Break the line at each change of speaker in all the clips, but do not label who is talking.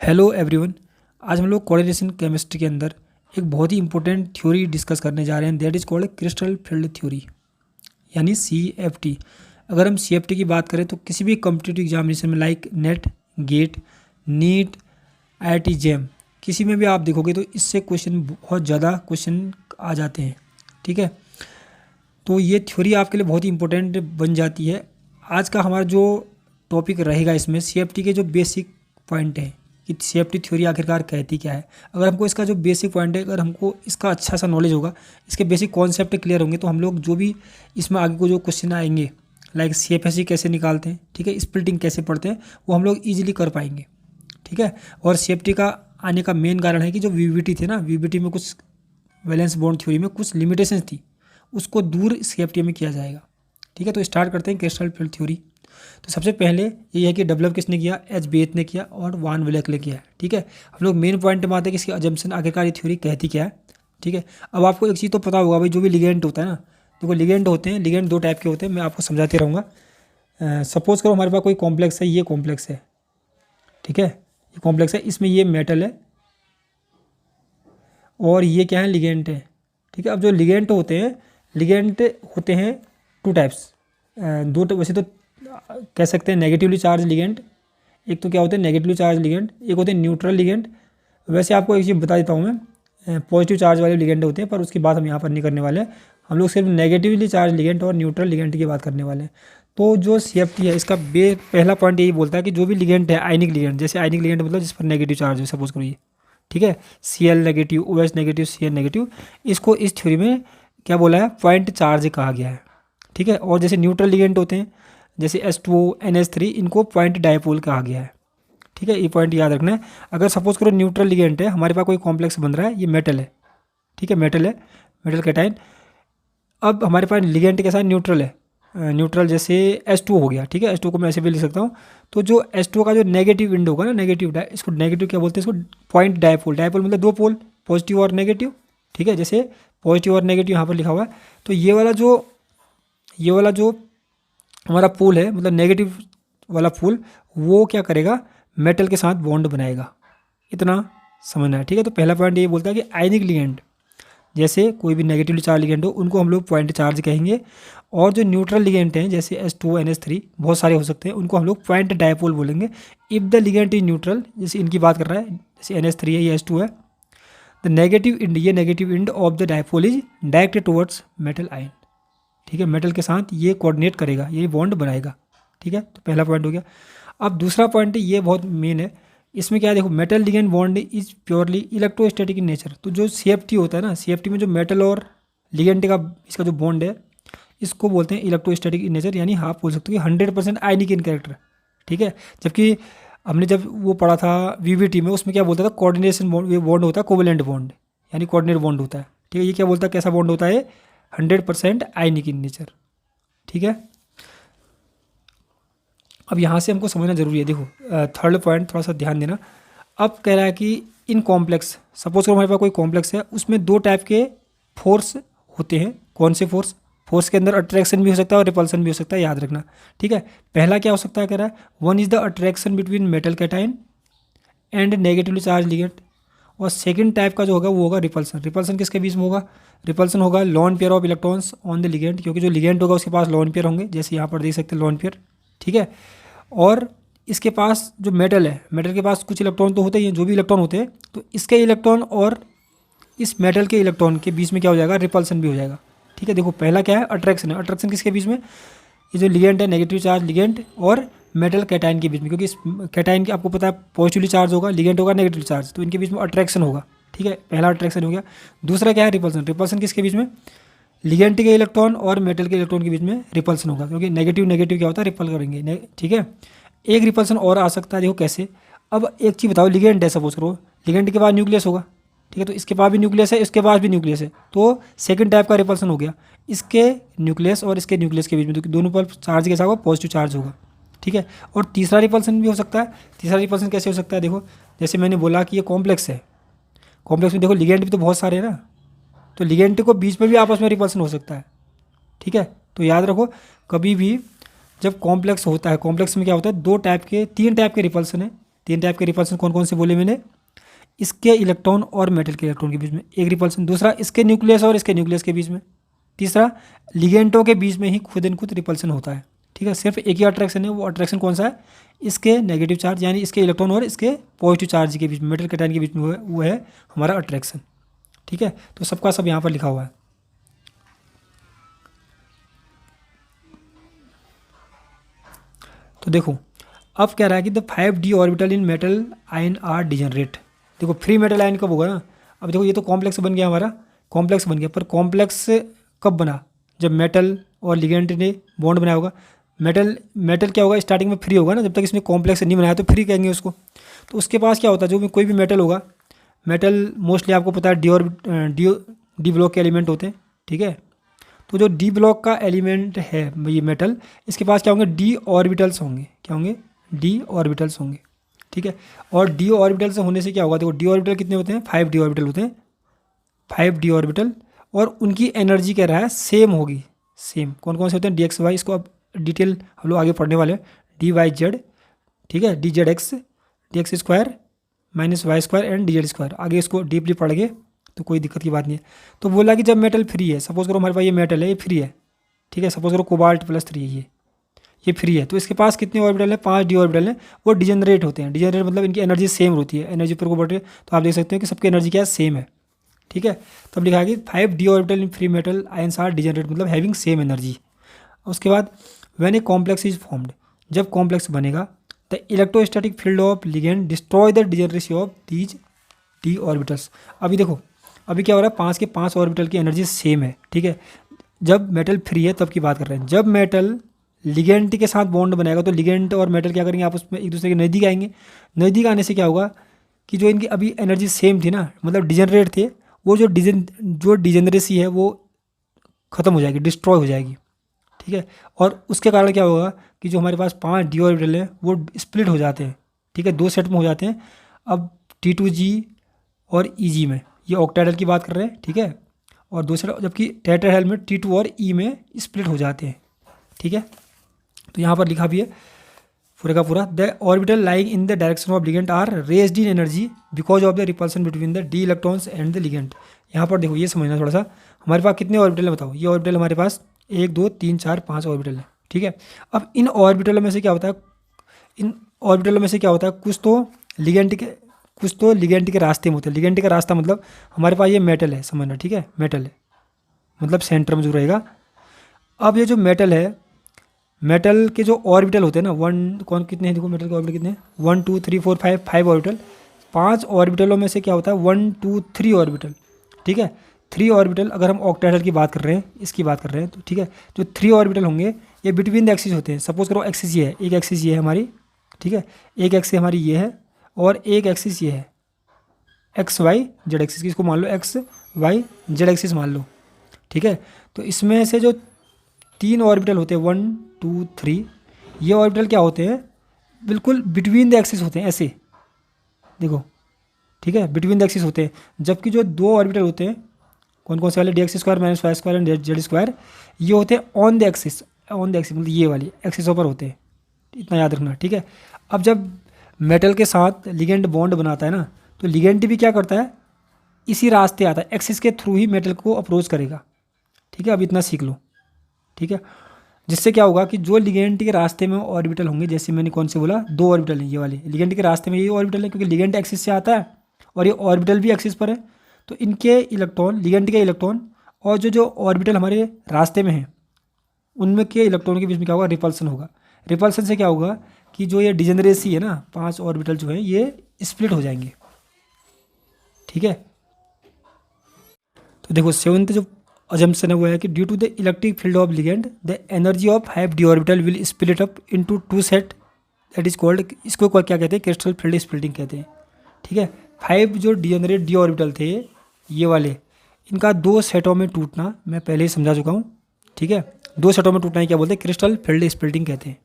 Hello everyone. आज हम लोग कोऑर्डिनेशन केमिस्ट्री के अंदर एक बहुत ही इंपॉर्टेंट थ्योरी डिस्कस करने जा रहे हैं, that is called crystal field theory यानी CFT। अगर हम CFT की बात करें तो किसी भी कॉम्पिटिटिव एग्जामिनेशन में like NET, GATE, NEET, IIT JAM, किसी में भी आप देखोगे तो इससे क्वेश्चन बहुत ज़्यादा क्वेश्चन आ जाते हैं। ठीक है, तो ये थ्योरी आपके लिए बहुत ही इंपॉर्टेंट बन जाती है। आज का हमारा जो टॉपिक रहेगा इसमें CFT के जो बेसिक पॉइंट है कि CFT थ्योरी आखिरकार कहती क्या है। अगर हमको इसका जो बेसिक पॉइंट है, अगर हमको इसका अच्छा सा नॉलेज होगा, इसके बेसिक कॉन्सेप्ट क्लियर होंगे, तो हम लोग जो भी इसमें आगे को जो क्वेश्चन आएंगे लाइक CFSE कैसे निकालते हैं, ठीक है, स्प्लिटिंग कैसे पढ़ते हैं, वो हम लोग ईजिली कर पाएंगे। ठीक है, और CFT का आने का मेन कारण है कि जो VBT थे ना, VBT में कुछ वैलेंस बॉन्ड थ्योरी में कुछ लिमिटेशंस थी, उसको दूर CFT में किया जाएगा। ठीक है, तो स्टार्ट करते हैं क्रिस्टल फील्ड थ्योरी। तो सबसे पहले ये है कि डेवलप किसने किया, एच बेथ ने किया और वान विलेक ने किया है। ठीक है, हम लोग मेन पॉइंट में आते हैं कि इसकी अजम्पशन आखिरकार ये थ्योरी कहती क्या है। ठीक है, अब आपको एक चीज़ तो पता होगा भाई, जो भी लिगेंड होता है ना, देखो लिगेंड होते हैं, लिगेंड दो टाइप के होते हैं, मैं आपको समझाते रहूँगा। सपोज करो हमारे पास कोई कॉम्प्लेक्स है, ये कॉम्प्लेक्स है, ठीक है, ये कॉम्प्लेक्स है, इसमें ये मेटल है और ये क्या है, लिगेंड है। ठीक है, अब जो लिगेंड होते हैं टू टाइप्स, वैसे तो कह सकते हैं नेगेटिवली चार्ज लिगेंड। एक तो क्या होते हैं नेगेटिवली चार्ज लिगेंड, एक होते हैं न्यूट्रल लिगेंड। वैसे आपको एक चीज़ बता देता हूँ मैं, पॉजिटिव चार्ज वाले लिगेंड होते हैं, पर उसकी बात हम यहाँ पर नहीं करने वाले हैं। हम लोग सिर्फ नेगेटिवली चार्ज लिगेंड और न्यूट्रल लिगेंड की बात करने वाले हैं। तो जो CFT है, इसका पहला पॉइंट यही बोलता है कि जो भी लिगेंड है, आयनिक लिगेंड, जैसे आयनिक लिगेंड मतलब जिस पर नेगेटिव चार्ज है, सपोज करो ये, ठीक है, Cl negative, OH negative, Cn negative, इसको इस थ्योरी में क्या बोला है, पॉइंट चार्ज कहा गया है। ठीक है, और जैसे न्यूट्रल लिगेंड होते हैं जैसे H2O, NH3, इनको पॉइंट डायपोल कहा गया है। ठीक है, ये पॉइंट याद रखना है। अगर सपोज करो न्यूट्रल लिगेंड है, हमारे पास कोई कॉम्प्लेक्स बन रहा है, ये मेटल है, ठीक है, मेटल है, मेटल कैटाइन। अब हमारे पास लिगेंड के साथ न्यूट्रल है, न्यूट्रल जैसे H2O हो गया। ठीक है, H2O को मैं ऐसे भी लिख सकता हूँ। तो जो H2O का जो नेगेटिव विंड होगा ना, इसको नेगेटिव क्या बोलते हैं, इसको पॉइंट डायपोल। डायपोल मतलब दो पोल, पॉजिटिव और नेगेटिव। ठीक है, जैसे पॉजिटिव और नेगेटिव यहाँ पर लिखा हुआ है, तो ये वाला जो हमारा पोल है, मतलब नेगेटिव वाला पोल, वो क्या करेगा, मेटल के साथ बॉन्ड बनाएगा। इतना समझना है। ठीक है, तो पहला पॉइंट ये बोलता है कि आयनिक लिगेंड, जैसे कोई भी नेगेटिवली चार्ज लिगेंड हो, उनको हम लोग पॉइंट चार्ज कहेंगे। और जो न्यूट्रल लिगेंड हैं जैसे H2O, NH3, बहुत सारे हो सकते हैं, उनको हम लोग पॉइंट डायपोल बोलेंगे। If the ligand is neutral, जैसे इनकी बात कर रहा है, जैसे NH3 है, ये H2 है, द नेगेटिव इंड, ये negative end of the dipole is directed towards metal ion. ठीक है, मेटल के साथ ये कोऑर्डिनेट करेगा, ये बॉन्ड बनाएगा। ठीक है, तो पहला पॉइंट हो गया। अब दूसरा पॉइंट ये बहुत मेन है, इसमें क्या है, देखो metal ligand bond is purely electrostatic in nature. तो जो CFT होता है ना, CFT में जो मेटल और लिगेंड का इसका जो बॉन्ड है, इसको बोलते हैं इलेक्ट्रोस्टैटिक इन नेचर, यानी आप बोल सकते हो कि 100% आयनिक इन कैरेक्टर। ठीक है, जबकि हमने जब वो पढ़ा था VBT में, उसमें क्या बोलता था, कोऑर्डिनेशन बॉन्ड, ये बॉन्ड होता है कोवेलेंट बॉन्ड, यानी कोऑर्डिनेट बॉन्ड होता है। ठीक है, ये क्या बोलता है, कैसा बॉन्ड होता है, 100% आयनिक इन नेचर। ठीक है, अब यहाँ से हमको समझना जरूरी है। देखो थर्ड पॉइंट थोड़ा सा ध्यान देना। अब कह रहा है कि इन कॉम्प्लेक्स, सपोज करो हमारे पास कोई कॉम्प्लेक्स है, उसमें दो टाइप के फोर्स होते हैं। कौन से फोर्स, फोर्स के अंदर अट्रैक्शन भी हो सकता है और रिपल्सन भी हो सकता है, याद रखना। ठीक है, पहला क्या हो सकता है, कह रहा है one is the attraction between metal cation and negatively charge ligand. और सेकंड टाइप का जो होगा वो होगा रिपल्सन। रिपल्सन किसके बीच में होगा, रिपल्सन होगा lone pair of electrons on the ligand, क्योंकि जो लिगेंड होगा उसके पास लॉन पेयर होंगे, जैसे यहाँ पर देख सकते हैं लॉन पेयर। ठीक है, और इसके पास जो मेटल है, मेटल के पास कुछ इलेक्ट्रॉन तो होते ही हैं, जो भी इलेक्ट्रॉन होते हैं, तो इसके इलेक्ट्रॉन और इस मेटल के इलेक्ट्रॉन के बीच में क्या हो जाएगा, रिपल्सन भी हो जाएगा। ठीक है, देखो पहला क्या है, अट्रैक्शन है। अट्रैक्शन किसके बीच में, ये जो लिगेंड है, नेगेटिव चार्ज लिगेंड और मेटल कैटाइन के बीच में, क्योंकि इस कैटाइन के आपको पता है पॉजिटिवली चार्ज होगा, लिगेंड होगा नेगेटिव चार्ज, तो इनके बीच में अट्रैक्शन होगा। ठीक है, पहला अट्रैक्शन हो गया। दूसरा क्या है, रिपल्सन। रिपल्सन किसके बीच में, लिगेंड के इलेक्ट्रॉन और मेटल के इलेक्ट्रॉन के बीच में रिपल्सन होगा, क्योंकि नेगेटिव नेगेटिव क्या होता है, रिपल करेंगे। ठीक है, एक रिपल्सन और आ सकता है, देखो कैसे। अब एक चीज़ बताओ, लिगेंड है, सपोज करो लिगेंड के पास न्यूक्लियस होगा। ठीक है, तो इसके पास भी न्यूक्लियस है, इसके पास भी न्यूक्लियस है, तो सेकंड टाइप का रिपल्सन हो गया, इसके न्यूक्लियस और इसके न्यूक्लियस के बीच में, तो दोनों पर चार्ज कैसा होगा, पॉजिटिव चार्ज होगा। ठीक है, और तीसरा रिपल्सन भी हो सकता है। तीसरा रिपल्सन कैसे हो सकता है, देखो जैसे मैंने बोला कि ये कॉम्प्लेक्स है, कॉम्प्लेक्स में देखो लिगेंड भी तो बहुत सारे हैं ना, तो लिगेंड को बीच में भी आपस में रिपल्सन हो सकता है। ठीक है, तो याद रखो कभी भी जब कॉम्प्लेक्स होता है, कॉम्प्लेक्स में क्या होता है, तीन टाइप के रिपल्सन है। तीन टाइप के रिपल्सन कौन कौन से बोले मैंने? इसके इलेक्ट्रॉन और मेटल के इलेक्ट्रॉन के बीच में एक रिपल्सन, दूसरा इसके न्यूक्लियस और इसके न्यूक्लियस के बीच में, तीसरा लिगेंडों के बीच में ही खुद इन खुद रिपल्सन होता है। ठीक है, सिर्फ एक ही अट्रैक्शन है, वो अट्रैक्शन कौन सा है? इसके नेगेटिव चार्ज यानी इसके इलेक्ट्रॉन और इसके पॉजिटिव चार्ज के बीच में, मेटल कैटायन के बीच में वो है हमारा अट्रैक्शन। ठीक है, तो सबका सब यहाँ पर लिखा हुआ है। तो देखो अब कह रहा है कि the 5d orbital in metal ion are degenerate. देखो फ्री मेटल आयन कब होगा ना? अब देखो ये तो कॉम्प्लेक्स बन गया, हमारा कॉम्प्लेक्स बन गया, पर कॉम्प्लेक्स कब बना? जब मेटल और लिगेंड ने बॉन्ड बनाया होगा। मेटल क्या होगा? स्टार्टिंग में फ्री होगा ना, जब तक इसने कॉम्प्लेक्स नहीं बनाया तो फ्री कहेंगे उसको। तो उसके पास क्या होता है, जो भी कोई भी मेटल होगा, मेटल मोस्टली आपको पता है डी ब्लॉक के एलिमेंट होते हैं। ठीक है, तो जो डी ब्लॉक का एलिमेंट है ये मेटल, इसके पास क्या होंगे? डी ऑर्बिटल्स होंगे। क्या होंगे? डी ऑर्बिटल्स होंगे। ठीक है, और डी ऑर्बिटल्स होने से क्या होगा? देखो डी ऑर्बिटल कितने होते हैं? 5d ऑर्बिटल होते हैं, 5d ऑर्बिटल, और उनकी एनर्जी कह रहा है सेम होगी। सेम कौन कौन से होते हैं? डी एक्स वाई, इसको अब डिटेल हम लोग आगे पढ़ने वाले हैं। डी वाई जेड, ठीक है, d z x, d x square minus y square and d z square, आगे इसको डीपली पढ़ गए तो कोई दिक्कत की बात नहीं है। तो बोला कि जब मेटल फ्री है, सपोज करो हमारे पास ये मेटल है, ये फ्री है। ठीक है, सपोज करो कोबाल्ट +3 है, ये फ्री है, तो इसके पास कितने ऑर्बिटल है? 5d ऑर्बिटल है। वो डिजनरेट होते हैं। डिजनरेट मतलब इनकी एनर्जी सेम होती है, एनर्जी पर को बढ़ रही है, तो आप देख सकते हैं कि सबकी एनर्जी क्या है? सेम है। ठीक है, तब लिखा है कि 5d orbital in free metal ions are degenerate, मतलब हैविंग सेम एनर्जी। उसके बाद when a complex is formed, जब कॉम्प्लेक्स बनेगा, the electrostatic field of ligand destroy the degeneracy of these d orbitals. अभी देखो अभी क्या हो रहा है? 5 के 5 ऑर्बिटल की एनर्जी सेम है। ठीक है, जब मेटल फ्री है तब की बात कर रहे हैं। जब मेटल लिगेंड के साथ बॉन्ड बनाएगा तो लिगेंड और मेटल क्या करेंगे? आपस में एक दूसरे के नज़दीक आएंगे। नज़दीक आने से क्या होगा कि जो इनकी अभी एनर्जी सेम थी ना, मतलब डिजनरेट थे, वो जो डिजनरेसी है वो ख़त्म हो जाएगी, डिस्ट्रॉय हो जाएगी। ठीक है, और उसके कारण क्या होगा कि जो हमारे पास 5 डी ऑर्बिटल है वो स्प्लिट हो जाते हैं। ठीक है, 2 सेट में हो जाते हैं। अब T2G और EG में, ये ऑक्टाहेड्रल की बात कर रहे हैं। ठीक है, और दूसरा जबकि टेट्राहेड्रल में T2 और E में स्प्लिट हो जाते हैं। ठीक है, तो यहाँ पर लिखा भी है पूरे का पूरा, the orbital lying in the direction of ligand are raised in energy because of the repulsion between the d electrons and the ligand. यहाँ पर देखो ये समझना थोड़ा सा, हमारे पास कितने ऑर्बिटल है बताओ? ये ऑर्बिटल हमारे पास 1 2 3 4 5 ऑर्बिटल है। ठीक है, अब इन ऑर्बिटलों में से क्या होता है? कुछ तो लिगेंड के रास्ते में होते हैं। लिगेंड का रास्ता मतलब हमारे पास ये मेटल है, समझना। ठीक है, मेटल है मतलब सेंटर में जो रहेगा। अब ये जो मेटल है, मेटल के जो ऑर्बिटल होते हैं ना, कितने हैं? देखो मेटल के ऑर्बिटल कितने हैं? 1 2 3 4 5 ऑर्बिटल। 5 ऑर्बिटलों में से क्या होता है? 1 2 3 ऑर्बिटल। ठीक है, 3 ऑर्बिटल, अगर हम ऑक्टाहेड्रल की बात कर रहे हैं, इसकी बात कर रहे हैं, तो ठीक है, जो 3 ऑर्बिटल होंगे ये बिटवीन द एक्सिस होते हैं। सपोज करो एक्सिस ये है, एक एक्सिस ये है हमारी। ठीक है, एक एक्सिस हमारी ये है और एक एक्सिस ये है, एक्स वाई जेड एक्सिस, इसको मान लो एक्स वाई जेड एक्सिस मान लो। ठीक है, तो इसमें से जो 3 ऑर्बिटल होते हैं 1 2 3, ये ऑर्बिटल क्या होते हैं? बिल्कुल बिटवीन द एक्सिस होते हैं, ऐसे देखो। ठीक है, बिटवीन द एक्सिस होते हैं। जबकि जो 2 ऑर्बिटल होते हैं, कौन कौन से वाले? D x square minus y square and z square, ये होते हैं ऑन द एक्सिस मतलब ये वाली एक्सिस पर होते हैं, इतना याद रखना। ठीक है, अब जब मेटल के साथ लिगेंड बॉन्ड बनाता है ना, तो लिगेंड भी क्या करता है? इसी रास्ते आता है, एक्सिस के थ्रू ही मेटल को अप्रोच करेगा। ठीक है, अब इतना सीख लो। ठीक है, जिससे क्या होगा कि जो लिगेंड के रास्ते में ऑर्बिटल होंगे, जैसे मैंने कौन से बोला, 2 ऑर्बिटल हैं ये वाले, लिगेंड के रास्ते में यही ऑर्बिटल है, क्योंकि लिगेंड एक्सिस से आता है और ये ऑर्बिटल भी एक्सिस पर है। तो इनके इलेक्ट्रॉन, लिगेंड के इलेक्ट्रॉन और जो ऑर्बिटल हमारे रास्ते में हैं, उनमें के इलेक्ट्रॉन के बीच में क्या होगा? रिपल्सन होगा। रिपल्सन से क्या होगा कि जो ये डिजनरेसी है ना, 5 ऑर्बिटल जो है ये स्प्लिट हो जाएंगे। ठीक है, तो देखो 7th जो अजम्पशन है वो है कि due to the electric field of ligand the energy of 5d orbital will split up into 2 set, that is called, इसको क्या कहते हैं? क्रिस्टल फील्ड स्प्लिटिंग कहते हैं। ठीक है, 5 जो डिजनरेट डी ऑर्बिटल थे ये वाले, इनका 2 सेटों में टूटना मैं पहले ही समझा चुका हूँ। ठीक है, 2 सेटों में टूटना ही क्या बोलते हैं? क्रिस्टल फील्ड स्प्लिटिंग कहते हैं।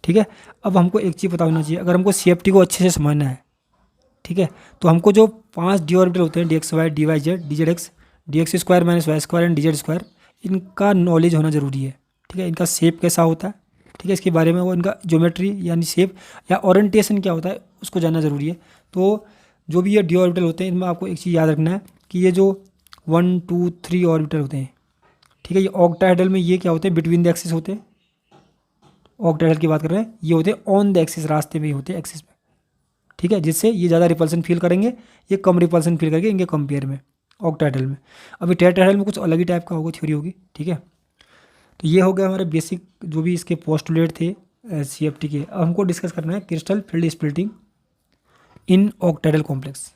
ठीक है, अब हमको एक चीज़ पता होना चाहिए, अगर हमको CFT को अच्छे से समझना है, ठीक है, तो हमको जो 5 डी ऑर्बिटल होते हैं, d x y d y z d z x d x square minus y square and d z squared, इनका नॉलेज होना जरूरी है। ठीक है, इनका शेप कैसा होता है, ठीक है, इसके बारे में वो इनका ज्योमेट्री यानी शेप या ओरिएंटेशन क्या होता है उसको जानना ज़रूरी है। तो जो भी ये डी ऑर्बिटल होते हैं इनमें आपको एक चीज़ याद रखना है कि ये जो 1 2 3 ऑर्बिटल होते हैं, ठीक है, ये ऑक्टाहेड्रल में ये क्या होते हैं, बिटवीन द एक्सिस होते हैं। ऑक्टाहेड्रल की बात कर रहे हैं, ये होते हैं ऑन द एक्सिस, रास्ते में ही होते हैं एक्सिस में, ठीक है, जिससे ये ज़्यादा रिपल्सन फील करेंगे, ये कम रिपल्सन फील करेंगे इनके कंपेयर में ऑक्टाहेड्रल में। अभी टेट्राहेड्रल में कुछ अलग ही टाइप का होगा, थ्योरी होगी, ठीक है। तो ये हो गया हमारे बेसिक जो भी इसके पोस्टुलेट थे CFT के। अब हमको डिस्कस करना है crystal field splitting in octahedral complex.